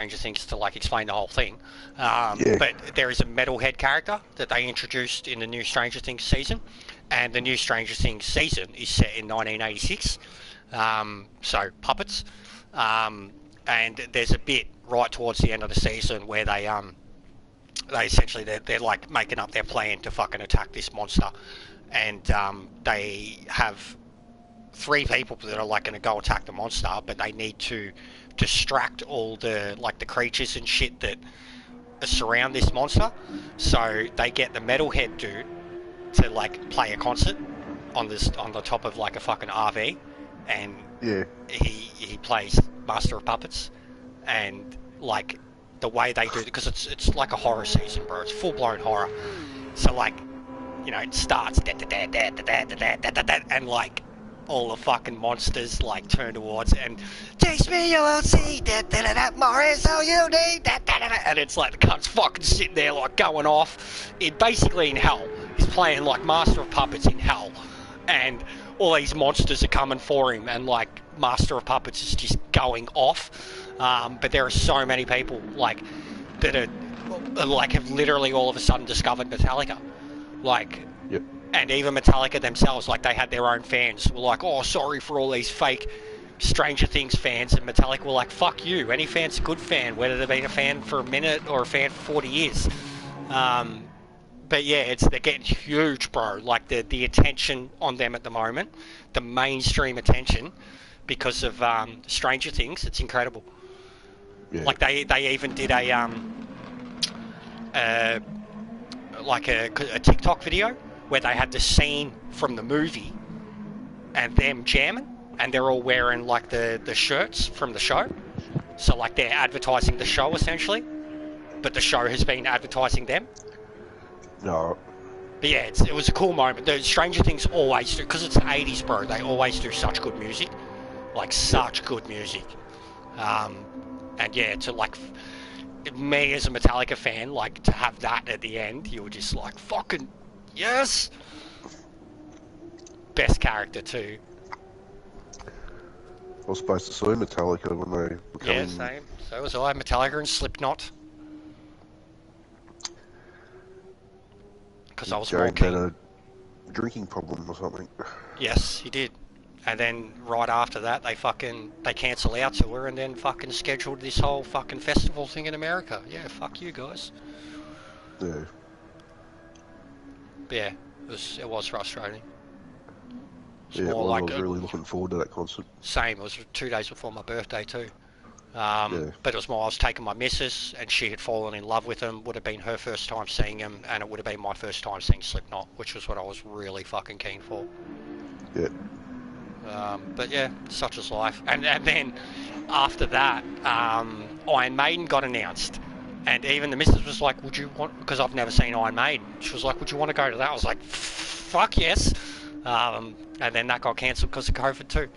Stranger Things to like explain the whole thing. Yeah. But there is a metalhead character that they introduced in the new Stranger Things season, and the new Stranger Things season is set in 1986. So puppets, and there's a bit right towards the end of the season where they essentially they're like making up their plan to fucking attack this monster, and they have three people that are like going to go attack the monster, but they need to distract all the like the creatures and shit that surround this monster. So they get the metalhead dude to like play a concert on the top of like a fucking RV, and Yeah. he plays Master of Puppets, and like the way they do it, because it's like a horror season, bro. It's full blown horror. So like, you know, it starts and like all the fucking monsters like turn towards it and taste me, you will see more is all you need, and it's like the cunt's fucking sitting there like going off in basically in hell. He's playing like Master of Puppets in hell, and all these monsters are coming for him, and like Master of Puppets is just going off. But there are so many people like that are like have literally all of a sudden discovered Metallica, like. Yep. And even Metallica themselves, like they had their own fans, were like, "Oh, sorry for all these fake Stranger Things fans." And Metallica were like, "Fuck you! Any fan's a good fan, whether they've been a fan for a minute or a fan for 40 years." But yeah, they're getting huge, bro. Like the attention on them at the moment, the mainstream attention, because of Stranger Things, it's incredible. Yeah. Like they even did a TikTok video where they had the scene from the movie and them jamming, and they're all wearing like the shirts from the show. So like they're advertising the show essentially, but the show has been advertising them. No. But yeah, it was a cool moment. The Stranger Things always do, because it's the 80s, bro. They always do such good music, like such good music. And yeah, to like me as a Metallica fan, like to have that at the end, you were just like fucking yes. Best character too. I was supposed to see Metallica when they were coming. Yeah, same. So was I. Metallica and Slipknot. Because I was more Jared keen. had a drinking problem or something. Yes, he did. And then right after that, they cancel our tour and then fucking scheduled this whole fucking festival thing in America. Yeah, fuck you guys. Yeah. But yeah, it was frustrating. Yeah, it was. I was really looking forward to that concert. Same. It was 2 days before my birthday too. Yeah. But it was more, I was taking my missus, and she had fallen in love with him. Would have been her first time seeing him, and it would have been my first time seeing Slipknot, which was what I was really fucking keen for. Yeah. But yeah, such is life. And then after that, Iron Maiden got announced, and even the missus was like, "Would you want?" Because I've never seen Iron Maiden. She was like, "Would you want to go to that?" I was like, "Fuck yes." And then that got cancelled because of COVID too.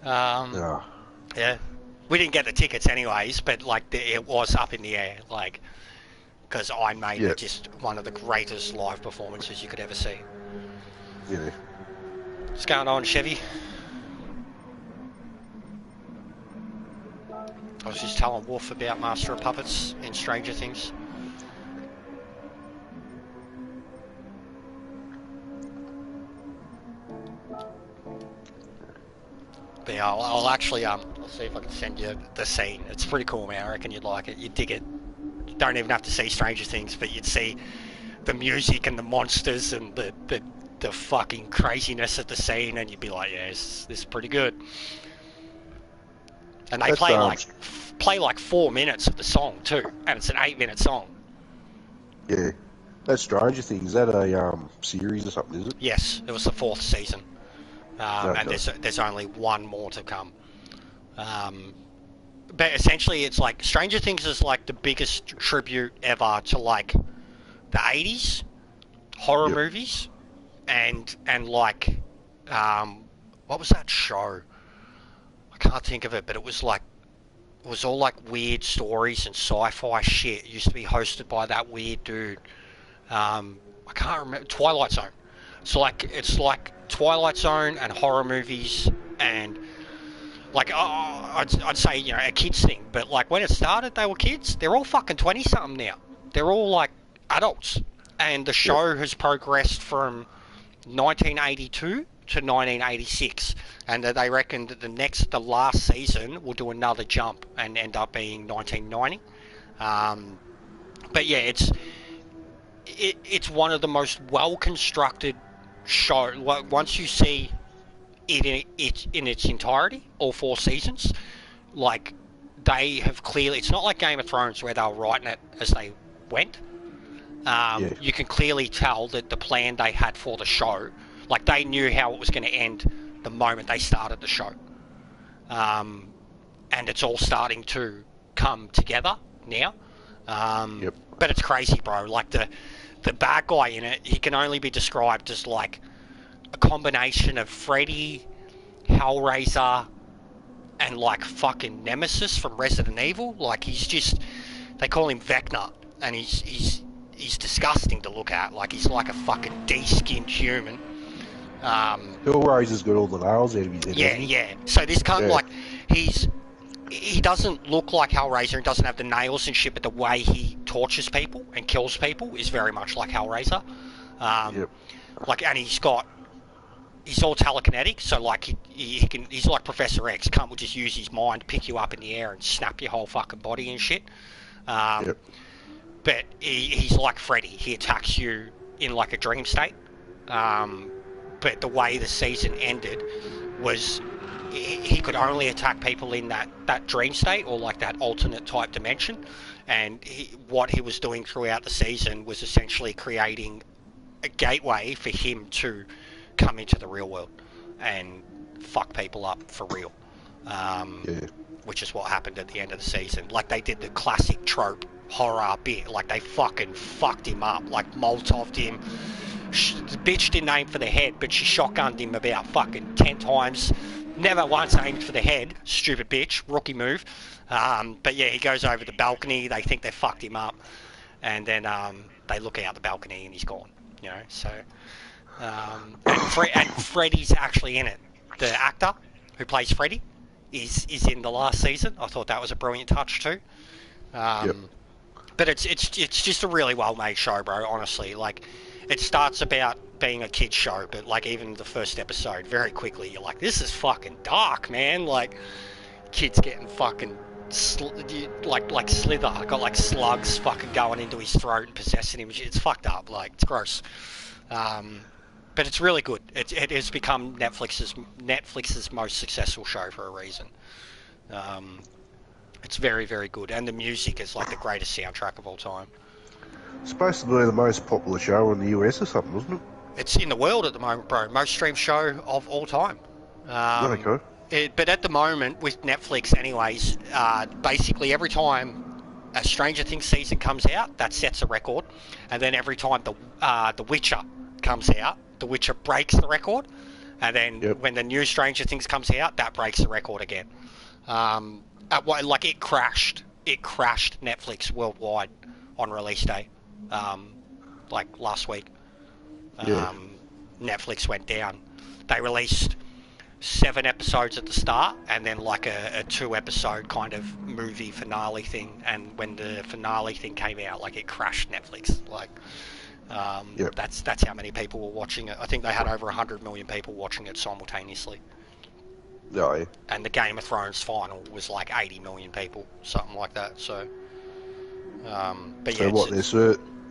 Yeah. We didn't get the tickets anyways, but like it was up in the air, like because Iron Maiden are just one of the greatest live performances you could ever see. Yeah. What's going on, Chevy? I was just telling Wolf about Master of Puppets in Stranger Things. But yeah, I'll actually I'll see if I can send you the scene. It's pretty cool, man. I reckon you'd like it. You'd dig it. You don't even have to see Stranger Things, but you'd see the music and the monsters and the fucking craziness of the scene, and you'd be like, yeah, this is pretty good. And they play like 4 minutes of the song too, and it's an 8-minute song. Yeah. That's Stranger Things. Is that a series or something, is it? Yes, it was the 4th season. Okay. And there's only one more to come. But essentially, it's like Stranger Things is like the biggest tribute ever to like the 80s horror movies, and like what was that show? I can't think of it, but it was all like weird stories and sci-fi shit. It used to be hosted by that weird dude. I can't remember. Twilight Zone. So like it's like Twilight Zone and horror movies and Like, I'd say, you know, a kids thing, but like when it started, they were kids. They're all fucking 20-something now. They're all like adults. And the Yep. show has progressed from 1982 to 1986, and they reckon that the last season will do another jump and end up being 1990. But yeah, it's one of the most well constructed show. Once you see it in its entirety, all 4 seasons, like they have clearly. It's not like Game of Thrones where they were writing it as they went. Yeah. You can clearly tell that the plan they had for the show, like they knew how it was going to end the moment they started the show. And it's all starting to come together now. Yep. But it's crazy, bro. Like the bad guy in it, he can only be described as like a combination of Freddy, Hellraiser, and like fucking Nemesis from Resident Evil. Like he's just, they call him Vecna, and he's disgusting to look at. Like he's like a fucking de-skinned human. Hellraiser's got all the nails out of his head. Yeah, hasn't he? yeah. So this cunt, Yeah. like, he doesn't look like Hellraiser and doesn't have the nails and shit, but the way he tortures people and kills people is very much like Hellraiser. Yep. Like, and he's all telekinetic, so like he's like Professor X. Cunt will just use his mind to pick you up in the air and snap your whole fucking body and shit. Yep. But he's like Freddy. He attacks you in like a dream state. But the way the season ended was he could only attack people in that dream state or like that alternate type dimension. And what he was doing throughout the season was essentially creating a gateway for him to come into the real world and fuck people up for real. Yeah. Which is what happened at the end of the season. Like they did the classic trope horror bit. Like they fucking fucked him up. Like Molotov'd him. The bitch didn't aim for the head, but she shotgunned him about fucking 10 times. Never once aimed for the head. Stupid bitch. Rookie move. But yeah, he goes over the balcony. They think they fucked him up. And then they look out the balcony and he's gone. You know, so... and Freddy's actually in it. The actor who plays Freddy is in the last season. I thought that was a brilliant touch too. Yep. But it's just a really well made show, bro. Honestly, like it starts about being a kids show, but like even the first episode, very quickly you're like, this is fucking dark, man. Like kids getting fucking like Slither got like slugs fucking going into his throat and possessing him. It's fucked up. Like it's gross. But it's really good. It has become Netflix's most successful show for a reason. It's very, very good, and the music is like the greatest soundtrack of all time. Supposed to be the most popular show in the US or something, wasn't it? It's in the world at the moment, bro. Most streamed show of all time. Okay. But at the moment, with Netflix anyways, basically every time a Stranger Things season comes out, that sets a record. And then every time the Witcher comes out, the Witcher breaks the record. And then when the new Stranger Things comes out, that breaks the record again. Like it crashed Netflix worldwide on release day, like last week. Netflix went down. They released 7 episodes at the start, and then like a 2-episode kind of movie finale thing. And when the finale thing came out, like it crashed Netflix. Like that's how many people were watching it. I think they had over 100 million people watching it simultaneously. Oh, yeah. And the Game of Thrones final was like 80 million people, something like that. So, but yeah. So what?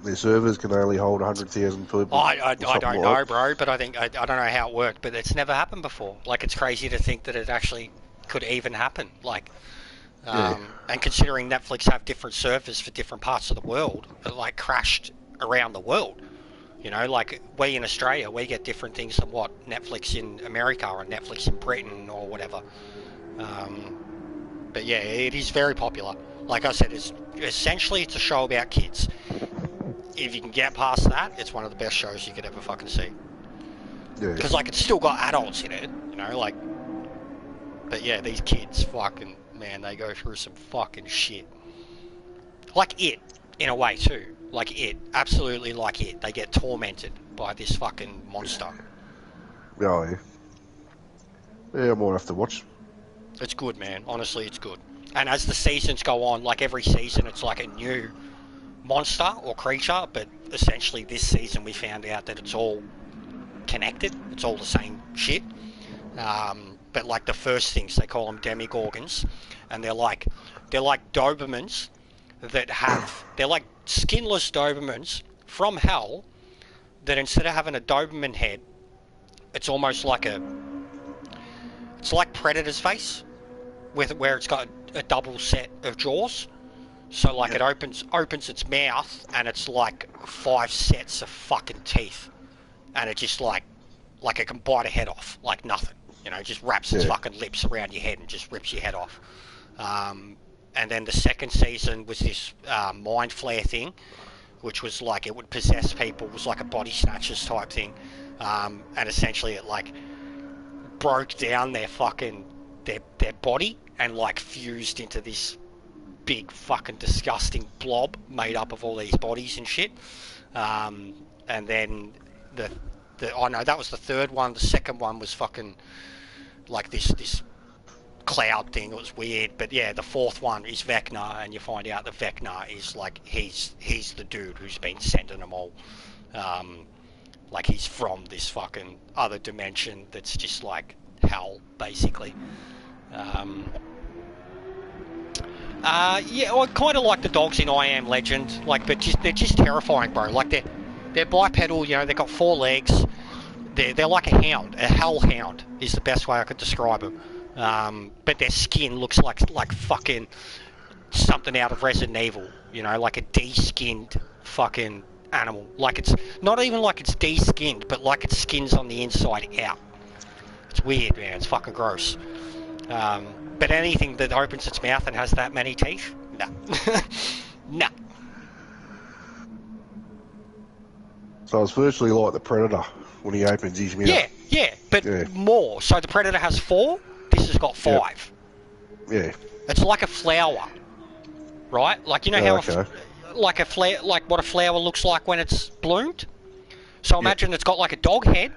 Their servers can only hold 100,000 people. I don't know, bro. But I think I don't know how it worked. But it's never happened before. Like it's crazy to think that it actually could even happen. Like, and considering Netflix have different servers for different parts of the world, it like crashed around the world. You know, like we in Australia, we get different things than what Netflix in America or Netflix in Britain or whatever. But yeah, it is very popular. Like I said, it's a show about kids. If you can get past that, it's one of the best shows you could ever fucking see. Yeah. Because like it's still got adults in it, you know, like. But yeah, these kids, fucking man, they go through some fucking shit. Like it, in a way too. Like it, absolutely like it. They get tormented by this fucking monster. Oh, yeah. Yeah, I might have to watch It's good, man. Honestly, it's good. And as the seasons go on, like every season, it's like a new monster or creature. But essentially, this season we found out that it's all connected. It's all the same shit. But like the first things, they call them demigorgons, and they're like Dobermans that have they're like skinless Dobermans from hell. That instead of having a Doberman head, it's almost like it's like Predator's face, with where it's got a double set of jaws. So like it opens its mouth and it's like 5 sets of fucking teeth, and it just like it can bite a head off like nothing. You know, it just wraps its fucking lips around your head and just rips your head off. And then the second season was this mind flare thing, which was like it would possess people. It was like a body snatchers type thing, and essentially it like broke down their fucking their body and like fused into this big fucking disgusting blob made up of all these bodies and shit. And then oh no, that was the third one. The second one was fucking like this cloud thing. It was weird, but yeah, the fourth one is Vecna, and you find out that Vecna is like he's the dude who's been sending them all. Like he's from this fucking other dimension that's just like hell, basically. Yeah, I kind of like the dogs in I Am Legend, like, but they're just terrifying, bro. Like they're bipedal, you know, they've got 4 legs. They're like a hound, a hellhound is the best way I could describe them. But their skin looks like fucking something out of Resident Evil, you know, like a de-skinned fucking animal. Like it's not even like it's de-skinned, but like its skin's on the inside out. It's weird, man. It's fucking gross. But anything that opens its mouth and has that many teeth, no. No. So it's virtually like the Predator when he opens his mouth. Yeah, but more. So the Predator has 4, this has got 5. Yeah. It's like a flower, right? Like, you know how like a flower, like what a flower looks like when it's bloomed? So imagine it's got like a dog head,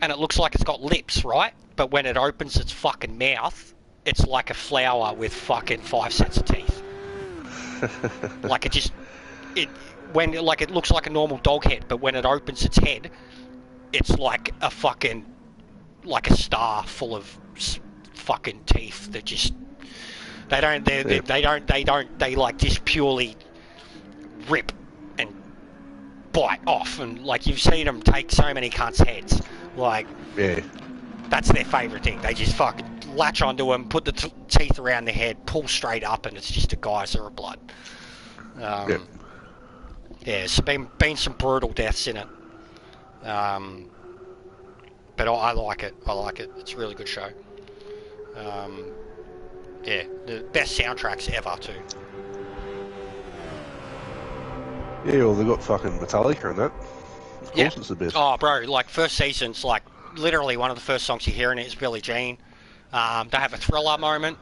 and it looks like it's got lips, right? But when it opens its fucking mouth, it's like a flower with fucking 5 sets of teeth. Like it looks like a normal dog head, but when it opens its head, it's like a fucking, like a star full of fucking teeth that just, they like just purely rip and bite off, and like you've seen them take so many cunts' heads, like, that's their favourite thing. They just fucking latch onto them, put the teeth around their head, pull straight up, and it's just a geyser of blood. Yeah, it's been some brutal deaths in it. But I like it. I like it. It's a really good show. Yeah, the best soundtracks ever too. Yeah, well, they got fucking Metallica in that. Of course it's the best. Oh, bro, like first season's like literally one of the first songs you hear in it is Billie Jean. They have a Thriller moment,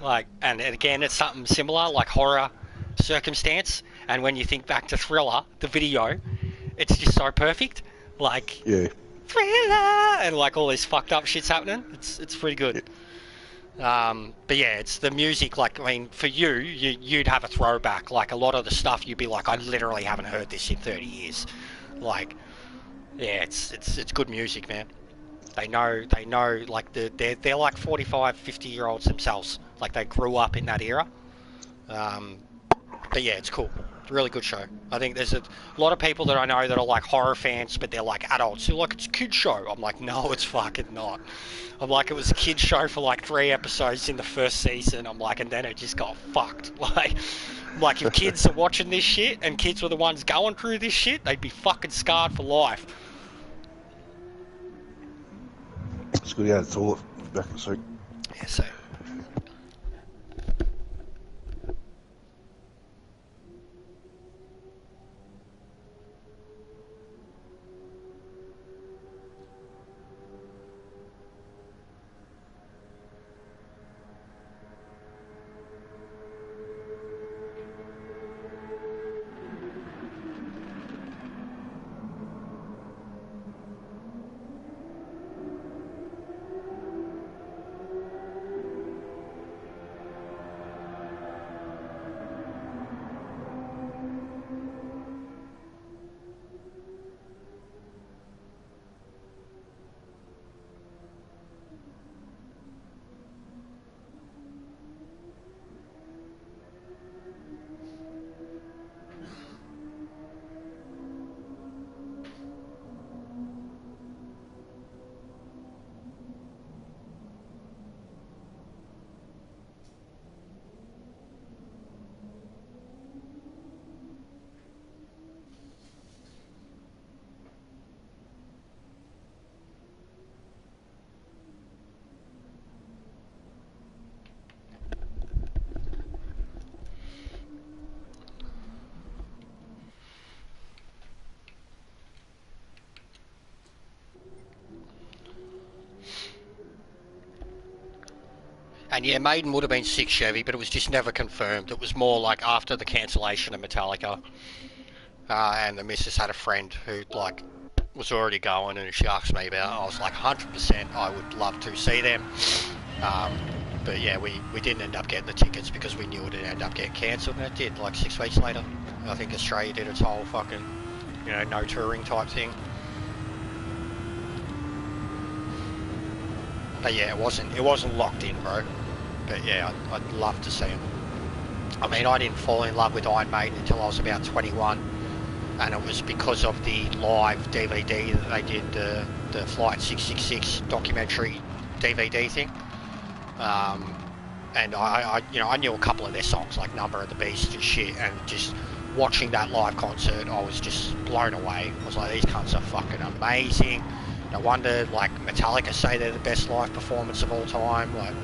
like, and again it's something similar, like horror circumstance. And when you think back to Thriller, the video, it's just so perfect. Like, Thriller, and like all this fucked up shit's happening. It's pretty good. But yeah, it's the music. Like, I mean, for you'd have a throwback. Like a lot of the stuff, you'd be like, I literally haven't heard this in 30 years. Like, yeah, it's good music, man. They know, like, they're like 45, 50-year-olds themselves. Like, they grew up in that era. But yeah, it's cool. It's a really good show. I think there's a lot of people that I know that are like horror fans, but they're like adults. They're like, it's a kid's show. I'm like, no, it's fucking not. I'm like, it was a kid's show for like 3 episodes in the first season. I'm like, and then it just got fucked. Like if kids are watching this shit and kids were the ones going through this shit, they'd be fucking scarred for life. It's good, yeah, it's all back in the suit. Yeah, so. And yeah, Maiden would have been sick, Chevy, but it was just never confirmed. It was more like after the cancellation of Metallica, and the missus had a friend who like was already going, and she asked me about it. I was like, 100%, I would love to see them. But yeah, we didn't end up getting the tickets because we knew it would end up getting cancelled, and it did. Like 6 weeks later, I think Australia did its whole fucking, no touring type thing. But yeah, it wasn't locked in, bro. But yeah, I'd love to see them. I mean, I didn't fall in love with Iron Maiden until I was about 21, and it was because of the live DVD that they did, the Flight 666 documentary DVD thing. And I knew a couple of their songs like Number of the Beast and shit, and just watching that live concert, I was just blown away. I was like, these cunts are fucking amazing. No wonder like Metallica say they're the best live performance of all time. Like,